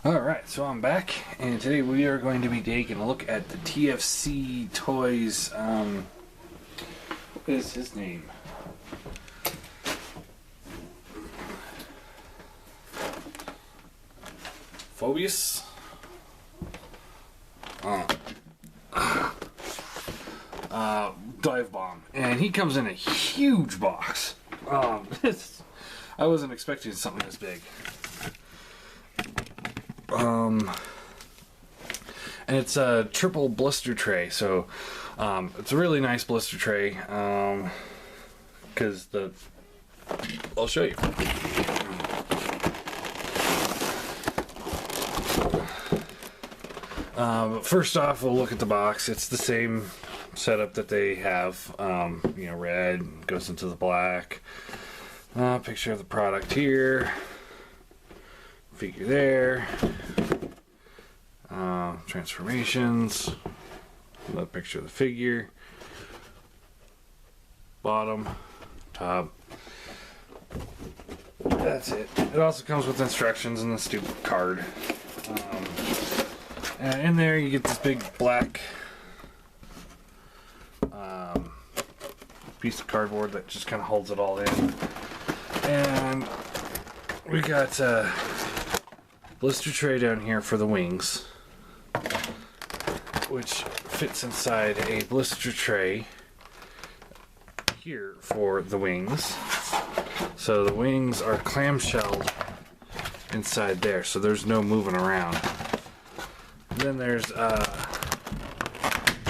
Alright, so I'm back, and today we are going to be taking a look at the TFC Toys, what is his name? Phobus? Divebomb, and he comes in a huge box. I wasn't expecting something this big. And it's a triple blister tray, so it's a really nice blister tray, because I'll show you. But first off, we'll look at the box. It's the same setup that they have, red goes into the black, picture of the product here, figure there, transformations, another picture of the figure, bottom, top, that's it. It also comes with instructions and the stupid card. And in there you get this big black piece of cardboard that just kind of holds it all in. And we got a blister tray down here for the wings, which fits inside a blister tray here for the wings. So the wings are clamshelled inside there, so there's no moving around. And then there's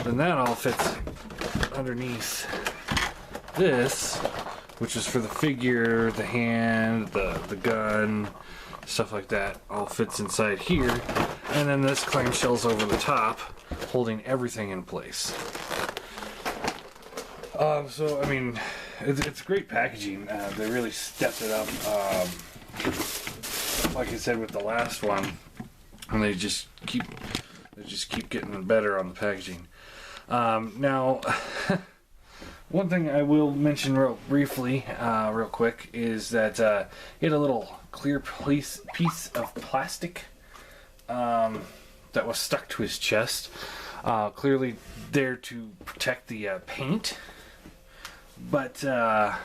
then that all fits underneath this, which is for the figure, the hand, the gun, stuff like that, all fits inside here. And then this clamshell's over the top, holding everything in place. So I mean, it's great packaging. They really stepped it up. Like I said with the last one, and they just keep getting better on the packaging. Now, one thing I will mention real briefly, real quick, is that he had a little clear piece of plastic that was stuck to his chest, clearly there to protect the paint. But I'm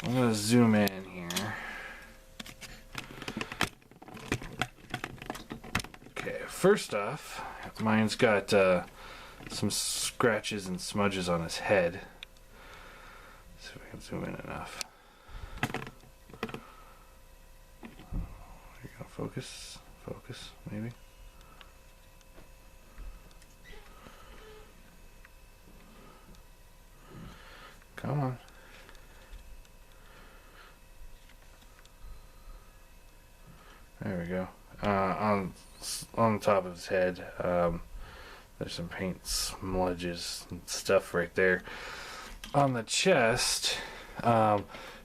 gonna zoom in here. Okay, first off, mine's got some scratches and smudges on his head. See if I can zoom in enough. There you go. Focus, maybe. Come on. There we go. On the top of his head, there's some paint smudges and stuff right there. On the chest, I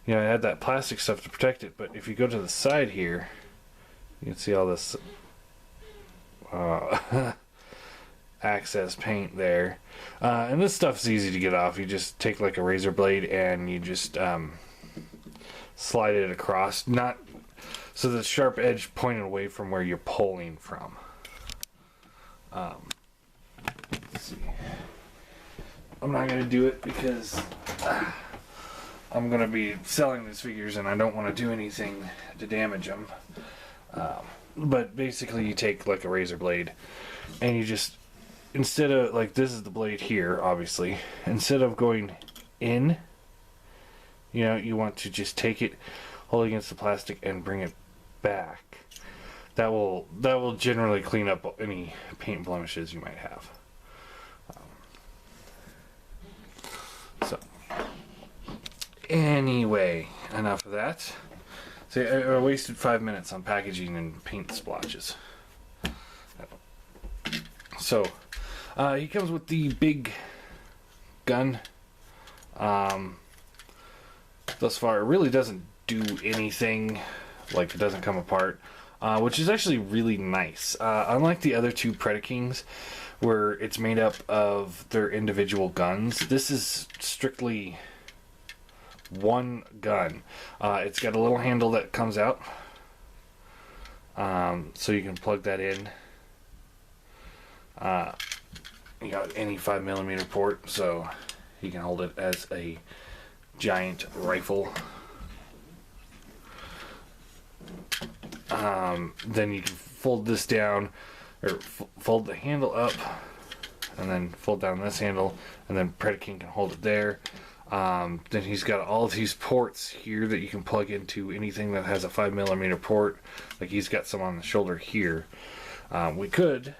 had that plastic stuff to protect it, but if you go to the side here, you can see all this access paint there. And this stuff's easy to get off. You just take like a razor blade and you just slide it across, not so the sharp edge pointed away from where you're pulling from. Let's see. I'm not going to do it because I'm going to be selling these figures and I don't want to do anything to damage them. But basically you take like a razor blade and you just, instead of, like, this is the blade here, obviously, instead of going in, you want to just take it, hold it against the plastic and bring it back. That will generally clean up any paint blemishes you might have. So anyway, enough of that. See, I wasted 5 minutes on packaging and paint splotches. So he comes with the big gun. Thus far, it really doesn't do anything. Like, it doesn't come apart, which is actually really nice. Unlike the other two Predakings, where it's made up of their individual guns, this is strictly one gun. It's got a little handle that comes out, So you can plug that in. You got any 5mm port, so you can hold it as a giant rifle. Then you can fold this down, or fold the handle up, and then fold down this handle, and then Predaking can hold it there. Then he's got all of these ports here that you can plug into anything that has a 5mm port. Like he's got some on the shoulder here. We could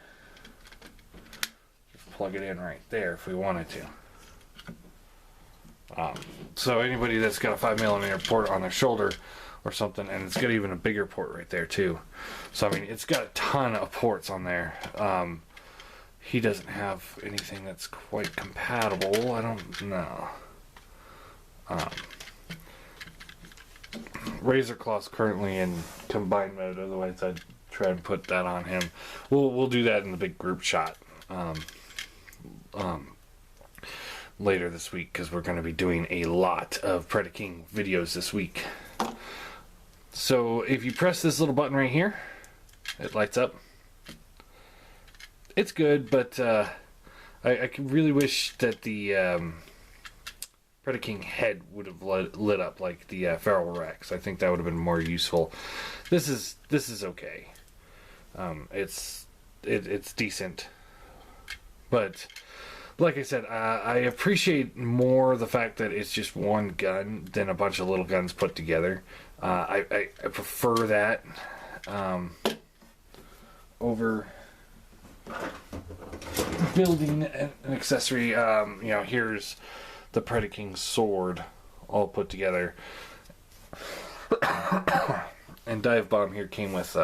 just plug it in right there if we wanted to. So anybody that's got a 5mm port on their shoulder or something, and it's got even a bigger port right there too. So I mean, it's got a ton of ports on there. He doesn't have anything that's quite compatible. I don't know. Razor Claw's currently in combined mode, otherwise I'd try and put that on him. We'll do that in the big group shot later this week, because we're going to be doing a lot of Predaking videos this week. So if you press this little button right here, it lights up. It's good, but I really wish that the Predaking head would have lit up like the Feral Rex. I think that would have been more useful. This is okay. It's decent, but like I said, I appreciate more the fact that it's just one gun than a bunch of little guns put together. I prefer that over building an accessory. Here's the Predaking's sword all put together. And Divebomb here came with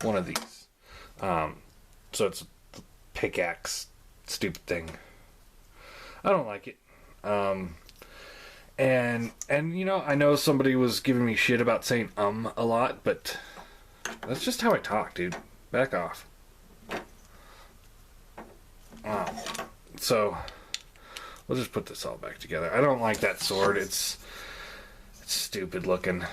one of these. So it's a pickaxe stupid thing. I don't like it. And I know somebody was giving me shit about saying a lot, but that's just how I talk, dude. Back off. So we'll just put this all back together. I don't like that sword. It's stupid looking.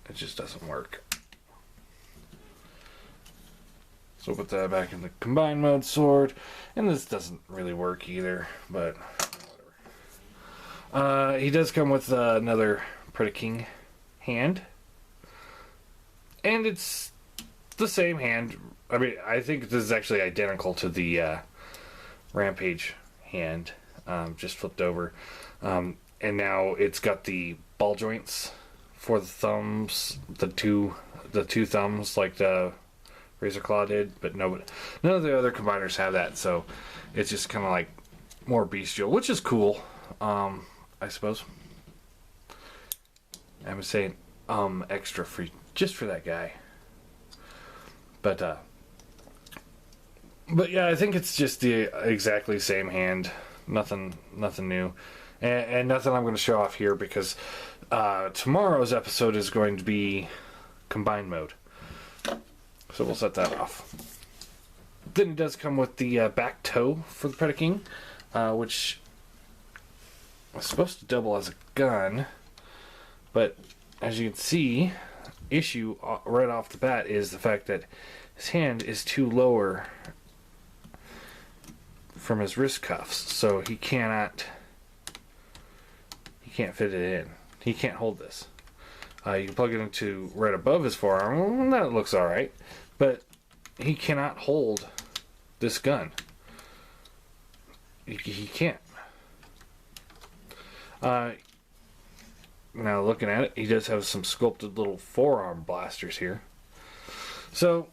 It just doesn't work. So we'll put that back in the combined mode sword. And this doesn't really work either, but whatever. He does come with another Predaking hand. And it's the same hand. I mean, I think this is actually identical to the Rampage hand, just flipped over. And now it's got the ball joints for the thumbs, the two thumbs like the Razor Claw did, but none of the other combiners have that. So it's just kind of like more bestial, which is cool, I suppose. I'm saying extra free just for that guy. But yeah, I think it's just the exactly same hand. Nothing new. And nothing I'm going to show off here, because tomorrow's episode is going to be combined mode. So we'll set that off. Then it does come with the back toe for the Predaking, which was supposed to double as a gun. But as you can see, issue right off the bat is the fact that his hand is too lower from his wrist cuffs, so he can't fit it in. He can't hold this. You can plug it into right above his forearm. Well, that looks alright, but he cannot hold this gun. He can't. Now looking at it, he does have some sculpted little forearm blasters here. So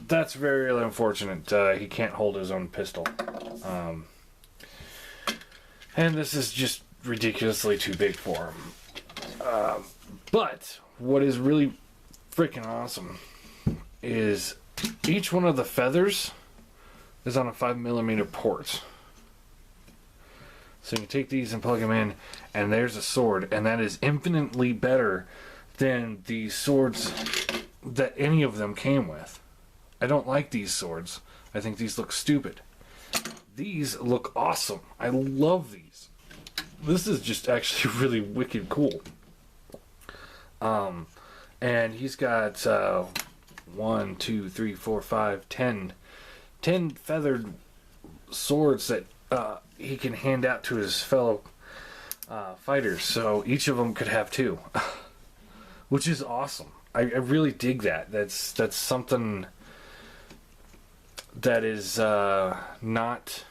that's very unfortunate. He can't hold his own pistol. And this is just ridiculously too big for him. But what is really freaking awesome is each one of the feathers is on a 5mm port. So you can take these and plug them in, and there's a sword, and that is infinitely better than the swords that any of them came with. I don't like these swords. I think these look stupid. These look awesome. I love these. This is just actually really wicked cool. And he's got 1, 2, 3, 4, 5, 10 feathered swords that he can hand out to his fellow fighters. So each of them could have 2, which is awesome. I really dig that. That's something that is not.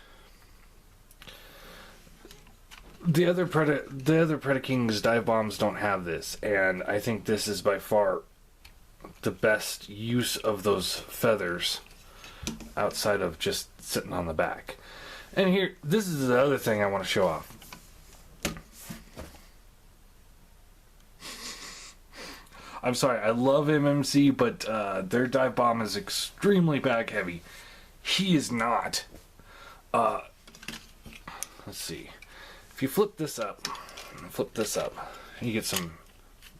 The other Predaking's dive bombs don't have this, and I think this is by far the best use of those feathers outside of just sitting on the back. And here, this is the other thing I want to show off. I'm sorry, I love MMC, but their dive bomb is extremely back heavy. He is not. Let's see. If you flip this up, you get some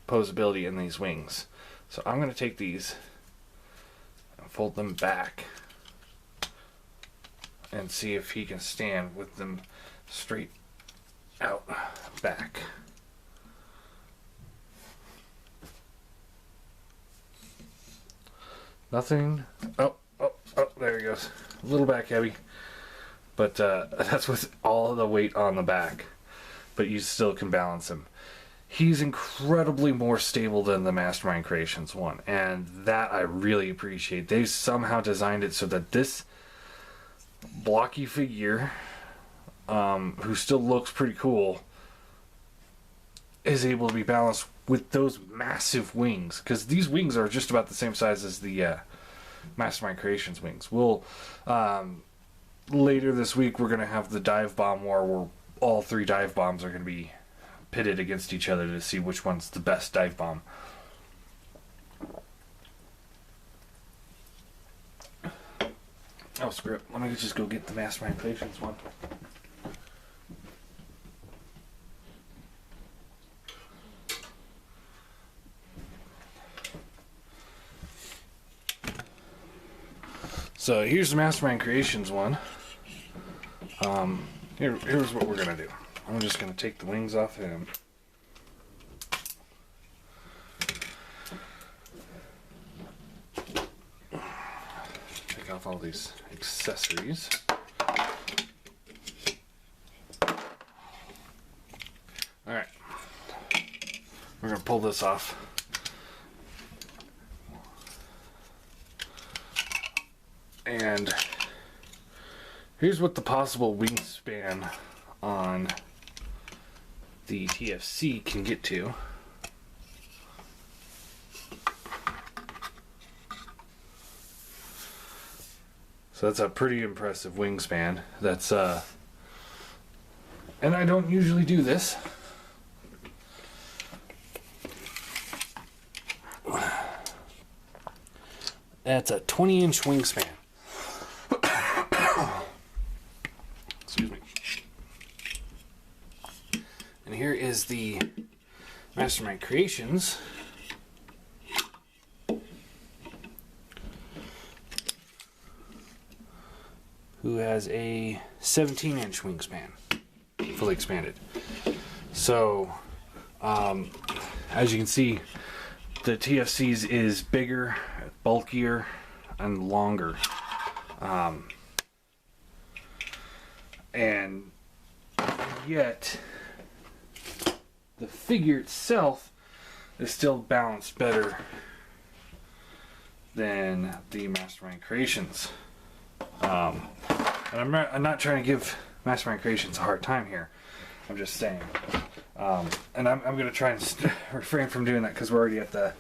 posability in these wings. So I'm going to take these and fold them back and see if he can stand with them straight out back. Nothing. Oh, there he goes. A little back heavy. But that's with all the weight on the back. But you still can balance him. He's incredibly more stable than the Mastermind Creations one. And that I really appreciate. They somehow designed it so that this blocky figure, who still looks pretty cool, is able to be balanced with those massive wings. Because these wings are just about the same size as the Mastermind Creations wings. We'll... later this week, we're going to have the dive bomb war where all 3 dive bombs are going to be pitted against each other to see which one's the best dive bomb. Oh, screw it. Let me just go get the Mastermind Creations one. So here's the Mastermind Creations one. Here's what we're gonna do. I'm just gonna take the wings off him. Take off all these accessories. Alright. We're gonna pull this off. And here's what the possible wingspan on the TFC can get to. So that's a pretty impressive wingspan. That's and I don't usually do this. That's a 20-inch wingspan. Excuse me. And here is the Mastermind Creations. Who has a 17-inch wingspan, fully expanded. So, as you can see, the TFC's is bigger, bulkier, and longer. And yet, the figure itself is still balanced better than the Mastermind Creations. And I'm not trying to give Mastermind Creations a hard time here. I'm just saying. And I'm going to try and refrain from doing that because we're already at the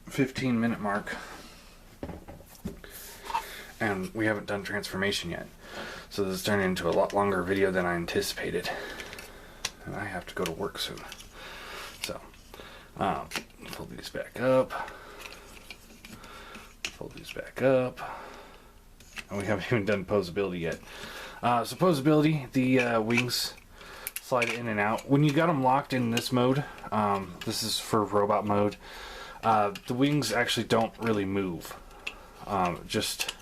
15-minute mark. And we haven't done transformation yet. So this is turning into a lot longer video than I anticipated. And I have to go to work soon. So, fold these back up. Fold these back up. And we haven't even done posability yet. So posability, the wings slide in and out. When you got them locked in this mode, this is for robot mode, the wings actually don't really move. Just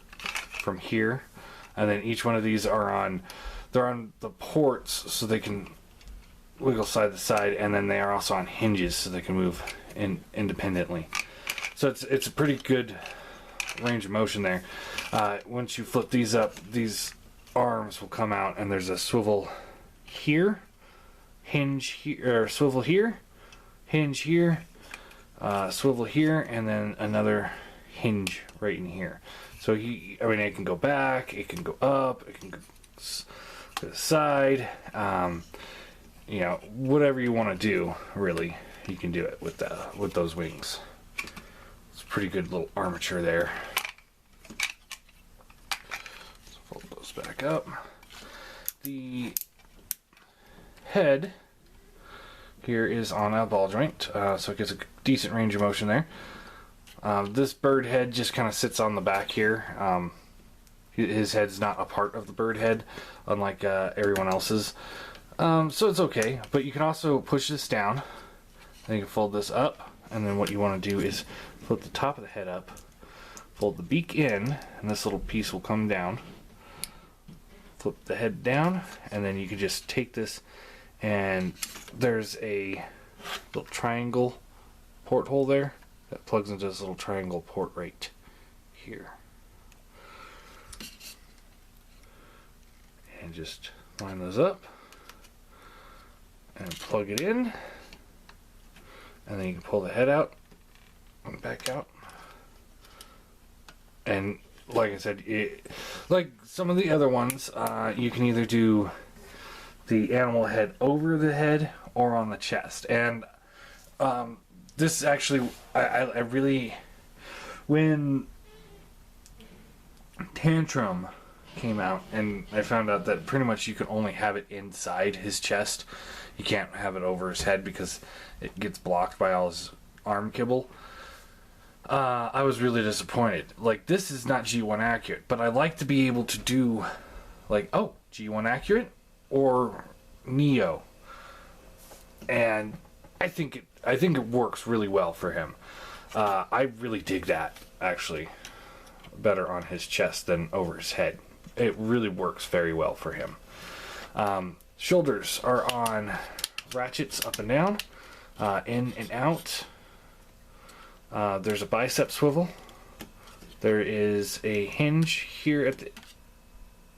from here, and then each one of these are on the ports, so they can wiggle side to side, and then they are also on hinges, so they can move independently. So it's a pretty good range of motion there. Once you flip these up, these arms will come out, and there's a swivel here, hinge here, or swivel here, hinge here, swivel here, and then another hinge right in here. So it can go back, it can go up, it can go to the side, you know, whatever you want to do, really, you can do it with those wings. It's a pretty good little armature there. Let's fold those back up. The head here is on a ball joint, so it gets a decent range of motion there. This bird head just kind of sits on the back here. His head's not a part of the bird head, unlike everyone else's. So it's okay, but you can also push this down, and you can fold this up, and then what you want to do is flip the top of the head up, fold the beak in, and this little piece will come down. Flip the head down, and then you can just take this, and there's a little triangle porthole there that plugs into this little triangle port right here. And just line those up and plug it in, and then you can pull the head out and back out. And like I said, like some of the other ones, you can either do the animal head over the head or on the chest. And this actually, I really, when Tantrum came out and I found out that pretty much you can only have it inside his chest, you can't have it over his head because it gets blocked by all his arm kibble, I was really disappointed. Like, this is not G1 accurate, but I like to be able to do like, oh, G1 accurate or Neo, and I think it works really well for him. I really dig that, actually, better on his chest than over his head. It really works very well for him. Shoulders are on ratchets up and down, in and out. There's a bicep swivel. There is a hinge here at the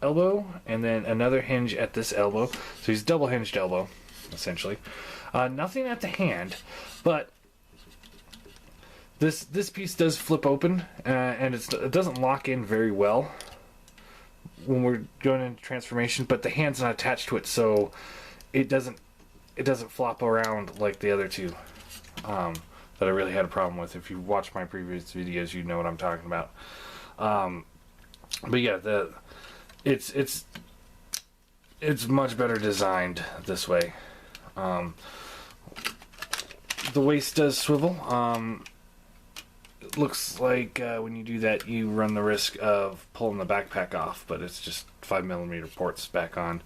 elbow, and then another hinge at this elbow. So he's double hinged elbow, essentially. Nothing at the hand, but this piece does flip open, and it doesn't lock in very well when we're going into transformation, but the hand's not attached to it, so it doesn't flop around like the other two that I really had a problem with. If you watch my previous videos, you know what I'm talking about. But yeah, it's much better designed this way. The waist does swivel. It looks like when you do that, you run the risk of pulling the backpack off, but it's just 5mm ports back on.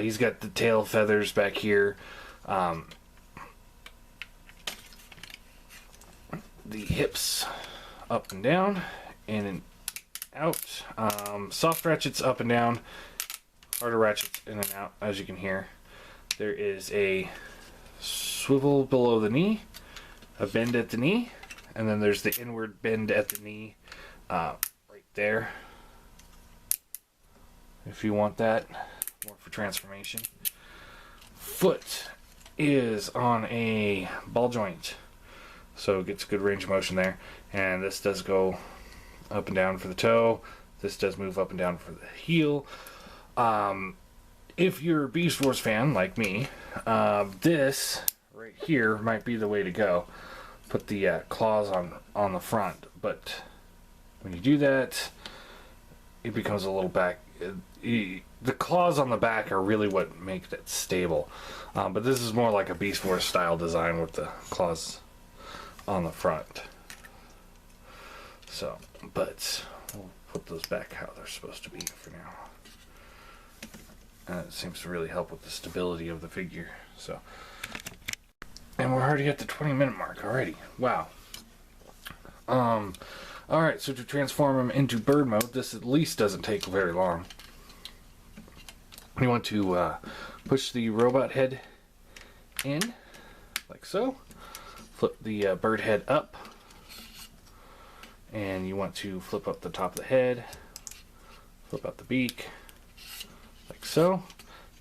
He's got the tail feathers back here. The hips up and down, in and out. Soft ratchets up and down, harder ratchets in and out, as you can hear. There is a swivel below the knee, a bend at the knee, and then there's the inward bend at the knee right there, if you want that more for transformation. Foot is on a ball joint, so it gets good range of motion there, and this does go up and down for the toe. This does move up and down for the heel. If you're a Beast Wars fan like me, this right here might be the way to go. Put the claws on the front, but when you do that, it becomes a little back. The claws on the back are really what make it stable, but this is more like a Beast Wars style design with the claws on the front. So, but we'll put those back how they're supposed to be for now. And it seems to really help with the stability of the figure. So, and we're already at the 20-minute mark already. Wow. Alright, so to transform him into bird mode, this at least doesn't take very long. You want to push the robot head in, like so. Flip the bird head up. And you want to flip up the top of the head. Flip out the beak, like so.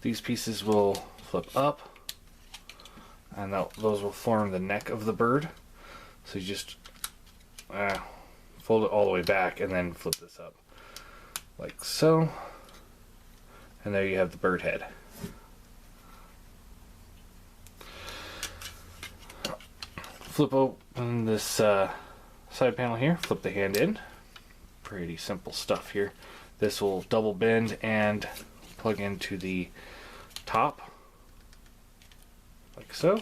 These pieces will flip up. And those will form the neck of the bird. So you just fold it all the way back and then flip this up like so, and there you have the bird head. Flip open this side panel here, flip the hand in. Pretty simple stuff here. This will double bend and plug into the top like so,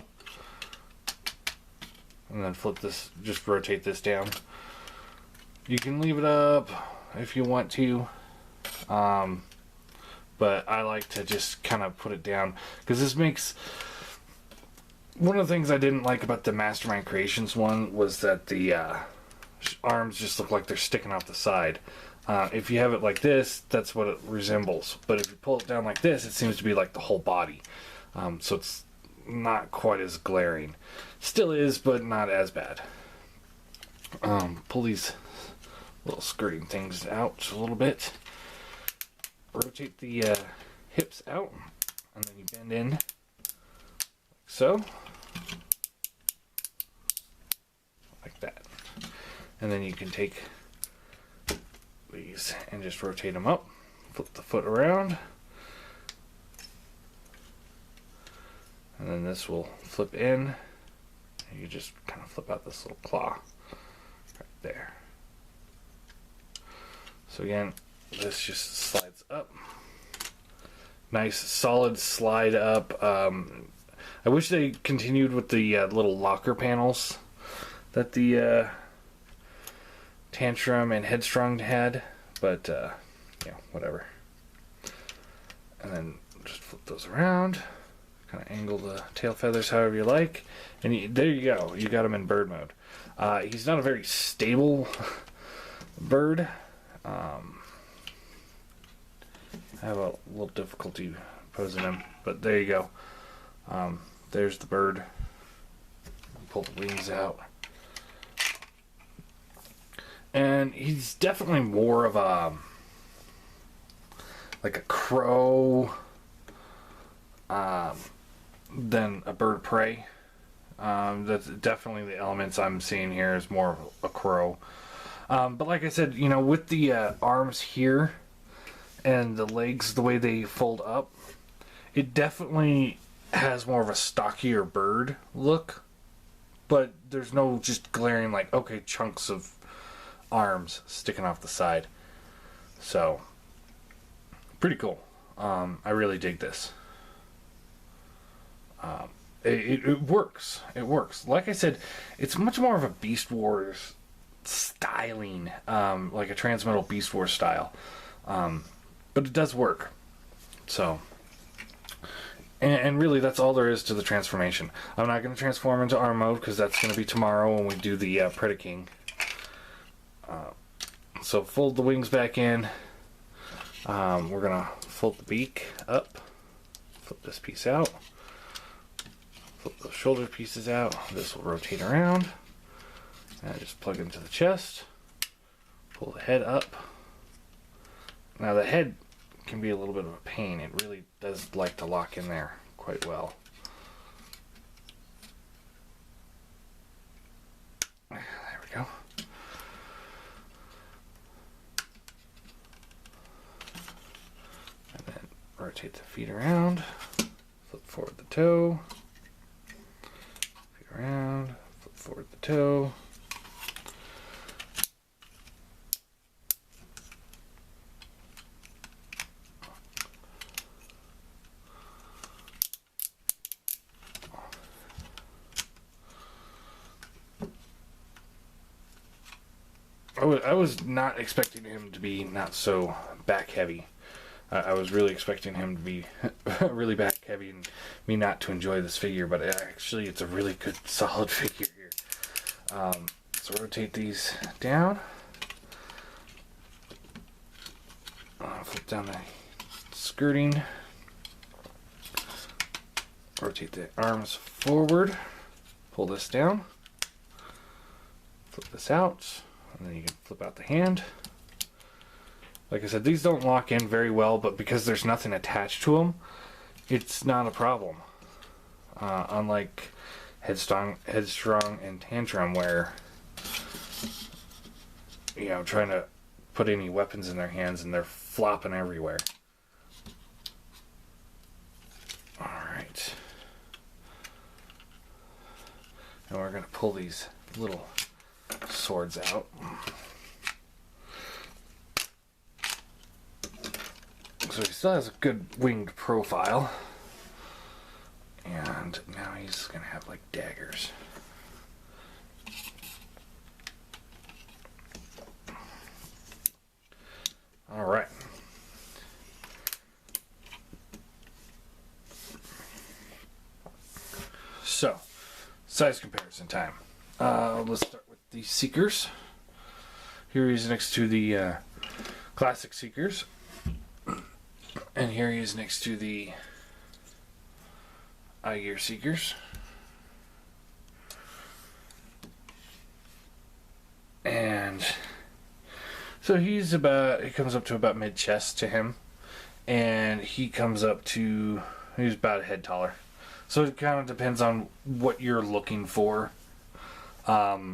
and then flip this, just rotate this down. You can leave it up if you want to, but I like to just kind of put it down, because this makes... One of the things I didn't like about the Mastermind Creations one was that the arms just look like they're sticking off the side. If you have it like this, that's what it resembles. But if you pull it down like this, it seems to be like the whole body. So it's not quite as glaring. Still is, but not as bad. Pull these little skirting things out a little bit. Rotate the hips out, and then you bend in like so, like that. And then you can take these and just rotate them up, flip the foot around, and then this will flip in, and you just kind of flip out this little claw right there. So again, this just slides up. Nice solid slide up. I wish they continued with the little locker panels that the Tantrum and Headstrong had, but yeah, whatever. And then just flip those around, kind of angle the tail feathers however you like, and there you go. You got him in bird mode. He's not a very stable bird. I have a little difficulty posing him, but there you go. There's the bird. Pull the wings out. And he's definitely more of a, like a crow than a bird of prey. That's definitely the elements I'm seeing here is more of a crow. But like I said, you know, with the arms here and the legs, the way they fold up, it definitely has more of a stockier bird look. But there's no just glaring, like, okay, chunks of arms sticking off the side. So, pretty cool. I really dig this. It works. It works. Like I said, it's much more of a Beast Wars styling, like a Transmetal Beast Wars style, but it does work. So, and really that's all there is to the transformation. I'm not going to transform into arm mode because that's going to be tomorrow when we do the Predaking. So fold the wings back in. We're going to fold the beak up, flip this piece out, flip those shoulder pieces out. This will rotate around. And just plug into the chest, pull the head up. Now the head can be a little bit of a pain. It really does like to lock in there quite well. There we go. And then rotate the feet around, flip forward the toe, feet around, flip forward the toe. I was not expecting him to be not so back heavy. I was really expecting him to be really back heavy and me not to enjoy this figure, but actually it's a really good solid figure here. So rotate these down, Flip down the skirting. Rotate the arms forward. Pull this down. Flip this out. And then you can flip out the hand. Like I said, these don't lock in very well, but because there's nothing attached to them, it's not a problem. Unlike Headstrong and Tantrum, where, you know, trying to put any weapons in their hands and they're flopping everywhere. Alright. Now we're going to pull these little swords out. So he still has a good winged profile. And now he's going to have like daggers. Alright. So, size comparison time. Let's start with the Seekers. Here he's next to the Classic Seekers. And here he is next to the Eye-Gear Seekers. And so he comes up to about mid-chest to him. And he comes up to, he's about a head taller. So it kind of depends on what you're looking for. See,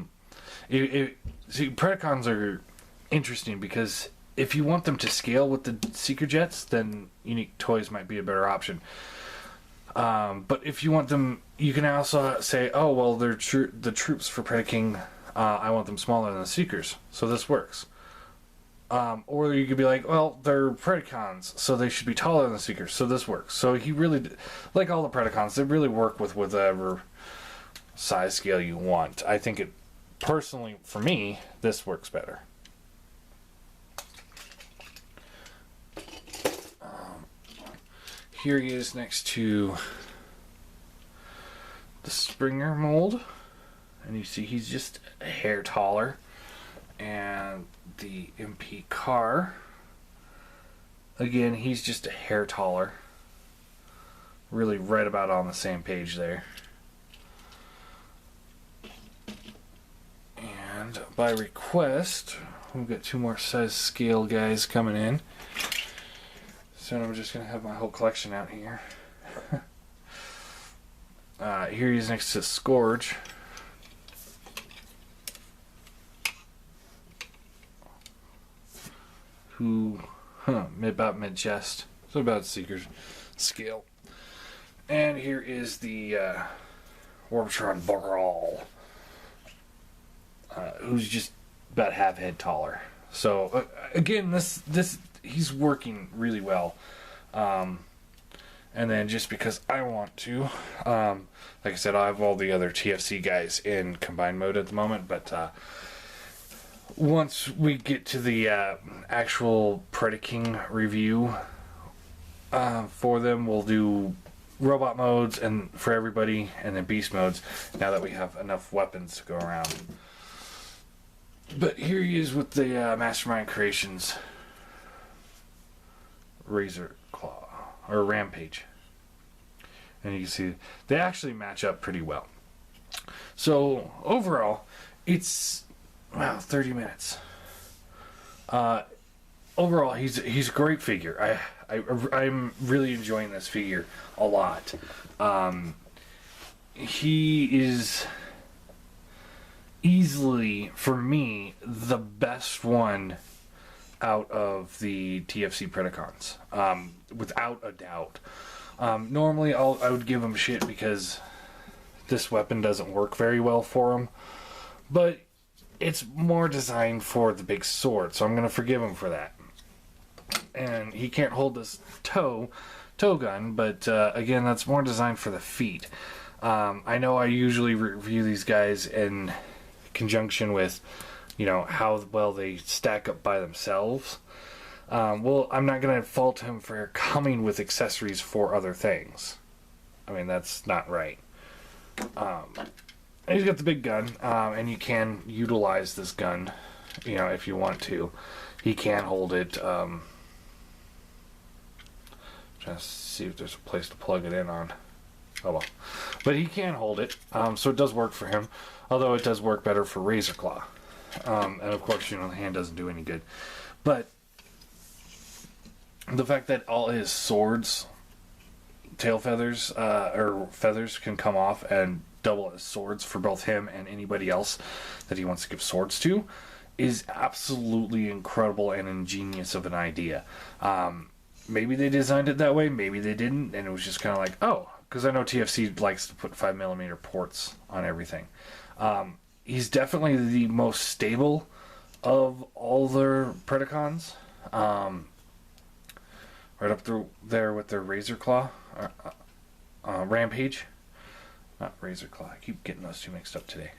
Predacons are interesting because if you want them to scale with the Seeker Jets, then Unique Toys might be a better option. But if you want them, you can also say, oh, well, they're the troops for Predaking, I want them smaller than the Seekers, so this works. Or you could be like, well, they're Predacons, so they should be taller than the Seekers, so this works. So he really, like all the Predacons, they really work with whatever size scale you want. I think it, personally, for me, this works better. Here he is next to the Springer mold, and you see he's just a hair taller. And the MP Car, again, he's just a hair taller. Really right about on the same page there. And by request, we've got two more size scale guys coming in. So I'm just going to have my whole collection out here. Here he's next to Scourge. Who, about mid-chest. So about Seeker's scale. And here is the Warbitron Baral. Who's just about half head taller. So, again, this he's working really well. And then just because I want to, like I said, I have all the other TFC guys in combined mode at the moment, but once we get to the actual Predaking review for them, we'll do robot modes and for everybody, and then beast modes, now that we have enough weapons to go around. But here he is with the Mastermind Creations Razor Claw, or Rampage. And you can see they actually match up pretty well. So overall, it's, wow, 30 minutes. Overall, he's a great figure. I'm really enjoying this figure a lot. He is easily, for me, the best one out of the TFC Predacons, without a doubt. Normally, I would give him shit because this weapon doesn't work very well for him, but it's more designed for the big sword, so I'm going to forgive him for that. And he can't hold this tow gun, but again, that's more designed for the feet. I know I usually review these guys in conjunction with, you know, how well they stack up by themselves. Well, I'm not going to fault him for coming with accessories for other things. I mean, that's not right. He's got the big gun, and you can utilize this gun, you know, if you want to. He can hold it Just see if there's a place to plug it in on. Oh well. But he can hold it, so it does work for him. Although it does work better for Razor Claw. And of course, the hand doesn't do any good. But the fact that all his swords, tail feathers, or feathers can come off and double as swords for both him and anybody else that he wants to give swords to is absolutely incredible and ingenious of an idea. Maybe they designed it that way, maybe they didn't, and it was just kind of like, oh, because I know TFC likes to put 5mm ports on everything. He's definitely the most stable of all their Predacons. Right up through there with their Razor Claw. Rampage. Not Razor Claw. I keep getting those two mixed up today.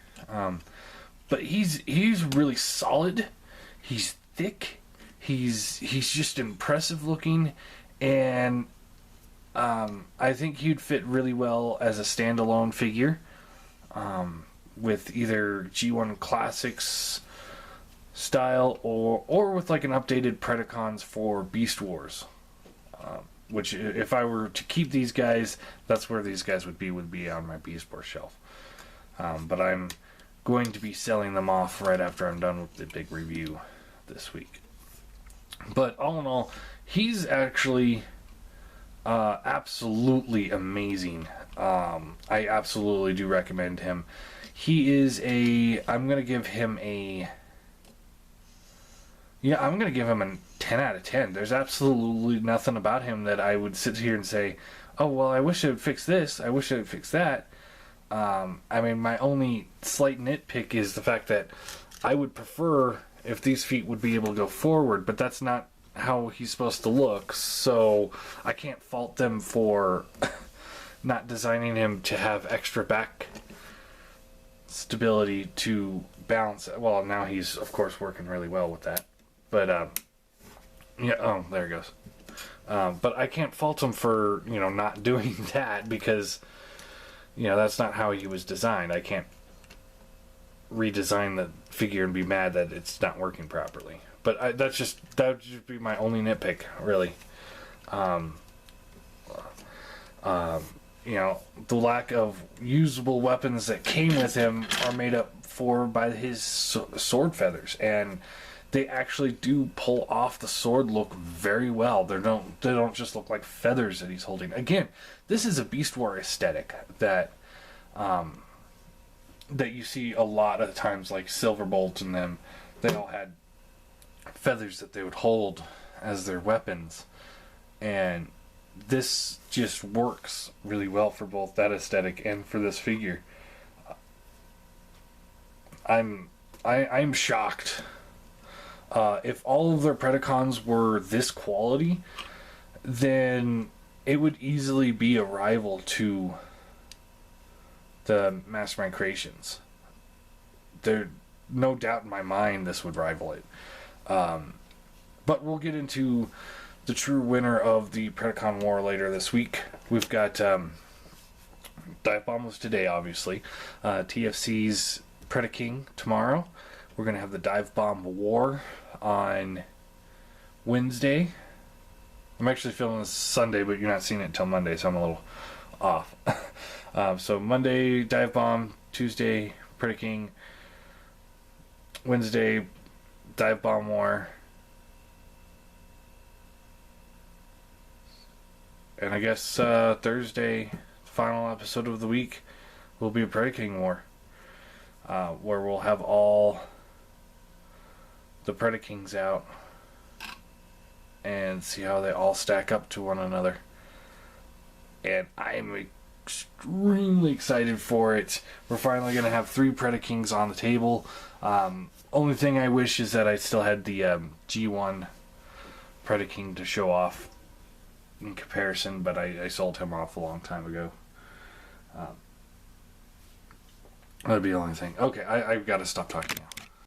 But he's really solid. He's thick. He's just impressive looking. And I think he'd fit really well as a standalone figure. With either G1 Classics style or with like an updated Predacons for Beast Wars. Which, if I were to keep these guys, that's where these guys would be on my Beast Wars shelf. But I'm going to be selling them off right after I'm done with the big review this week. But all in all, he's actually absolutely amazing. I absolutely do recommend him. He is I'm going to give him a 10 out of 10. There's absolutely nothing about him that I would sit here and say, oh, well, I wish it would fix this. I wish it would fix that. My only slight nitpick is the fact that I would prefer if these feet would be able to go forward, but that's not how he's supposed to look, so I can't fault them for not designing him to have extra back stability to balance it. Well, now he's, of course, working really well with that. But, there it goes. But I can't fault him for, not doing that because, that's not how he was designed. I can't redesign the figure and be mad that it's not working properly. But that would just be my only nitpick, really. The lack of usable weapons that came with him are made up for by his sword feathers, and they actually do pull off the sword look very well. They don't just look like feathers that he's holding. Again, this is a Beast War aesthetic that you see a lot of times, like Silverbolt and them. They all had feathers that they would hold as their weapons, and this just works really well for both that aesthetic and for this figure. I'm shocked. If all of their Predacons were this quality, then it would easily be a rival to the Mastermind Creations. There's no doubt in my mind this would rival it. But we'll get into the true winner of the Predacon War later this week. We've got Divebomb was today, obviously. TFC's Predaking tomorrow. We're going to have the Divebomb War on Wednesday. I'm actually filming this Sunday, but you're not seeing it until Monday, so I'm a little off. So Monday, Divebomb. Tuesday, Predaking. Wednesday, Divebomb War. And I guess Thursday, final episode of the week, will be a Predaking War. Where we'll have all the Predakings out and see how they all stack up to one another. And I'm extremely excited for it. We're finally going to have 3 Predakings on the table. Only thing I wish is that I still had the G1 Predaking to show off in comparison, but I sold him off a long time ago. That'd be the only thing. Okay, I've got to stop talking now.